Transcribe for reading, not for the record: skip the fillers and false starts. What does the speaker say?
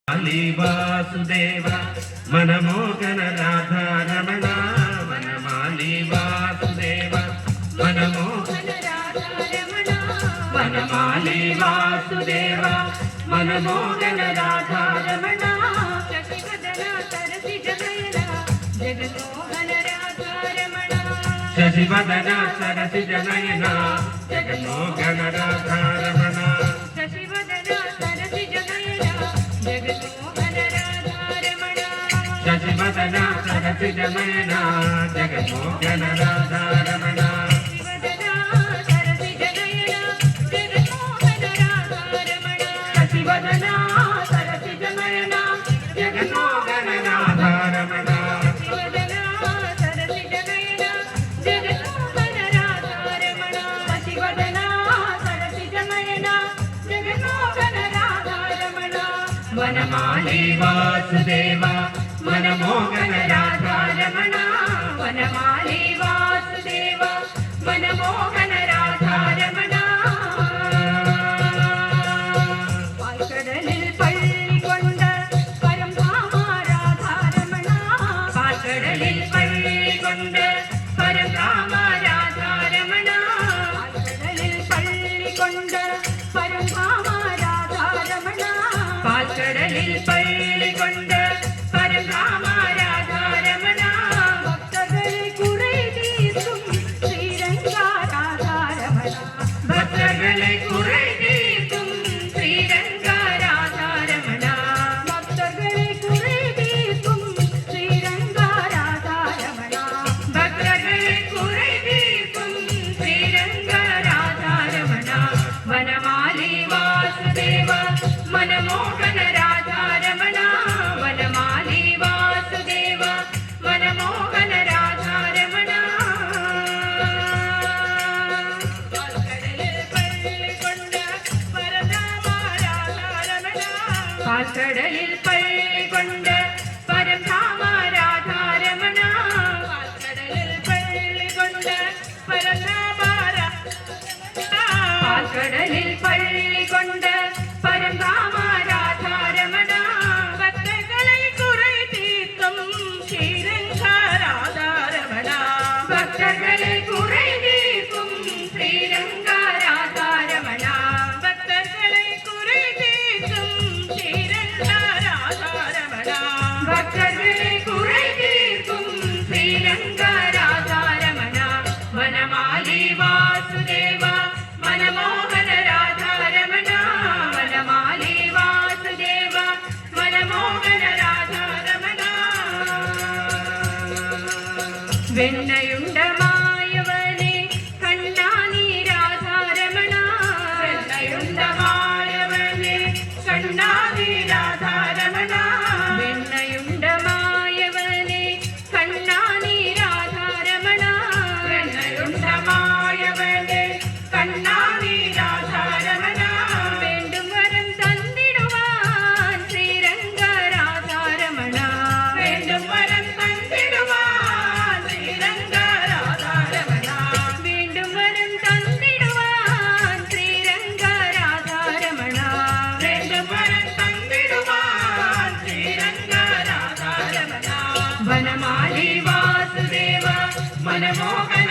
वासुदेव मनमोहन राधा रमण वनमाली वासुदेव मनमोहन राधा रमण वनमाली वासुदेव मनमोहन राधा रमण शशिवदन सरसिज नयना जगन्मोहन राधा रमण शशिवदन सरसिज नयना जगन्मोहन राधा रमण शशिवदन सरसिज नयना जगन्मोहन राधा रमण वनमाली वासुदेव मनमोहन राधा रमण वनमाली वासुदेव मनमोहन राधा रमण पाൽക്കടലിൽ പള്ളികൊണ്ട് പരംധാമ രാധാ രമണ പാൽക്കടലിൽ പള്ളികൊണ്ട് പരംധാമ രാധാ രമണ പാൽക്കടലിൽ പള്ളികൊണ്ട് പരംധാമ രാധാ രമണ പാൽക്കടലിൽ പള്ളികൊണ്ട് പരംധാമ രാധാ രമണ ഭക്തകളെ കുറെ തീർക്കും ശ്രീരംഗ രാധാ രമണ ഭക്തകളെ കുറെ തീർക്കും ശ്രീരംഗ രാധാ രമണ ഭക്തകളെ കുറെ തീർക്കും ശ്രീരംഗ രാധാ രമണ ഭക്തകളെ കുറെ തീർക്കും ശ്രീരംഗ രാധാ രമണ വനമാലി വാസുദേവ मनमोहन राधा रमण वनमाली वासुदेव मनमोहन राधा रमण പാൽക്കടലിൽ പള്ളികൊണ്ട് പരംധാമ രാധാ രമണ പാൽക്കടലിൽ പള്ളികൊണ്ട് പരംധാമ പാൽക്കടലിൽ പള്ളികൊണ്ട് പരംധാമ രാധാ രമണ ഭക്തകളെ കുറെ തീർക്കും ശ്രീരംഗ രാധാ രമണ ഭക്തകളെ കുറെ തീർക്കും ശ്രീരംഗ രാധാ രമണ ഭക്തകളെ കുറെ തീർക്കും ശ്രീരംഗ രാധാ രമണ ഭക്തകളെ കുറെ തീർക്കും ശ്രീരംഗ രാധാ രമണ വനമാലി വാസുദേവ മനമോഹന രാധാ രമണ വനമാലി വാസുദേവ മനമോഹന രാധാ രമണ വെണ്ണയുണ്ടമായവനെ കണ്ണാനീ രാധാ രമണ വെണ്ണയുണ്ടമായവനെ കണ്ണാനീ രാധാ രമണ വെണ്ണയുണ്ടമായവനെ കണ്ണാനീ രാധാ രമണ വെണ്ണയുണ്ടമായവനെ കണ്ണാനീ രാധാ രമണ വേണ്ടും വരം തന്നിടുവാൻ ശ്രീരംഗ രാധാ രമണ വേണ്ടും വരം തന്നിടുവാൻ ശ്രീരംഗ രാധാ രമണ വീണ്ടും വരം തന്നിടുവാൻ ശ്രീരംഗ രാധാ രമണ വേണ്ടും വരം തന്നിടുവാൻ ശ്രീരംഗ രാധാ രമണ വനമാലി വാസുദേവ മനമോഹന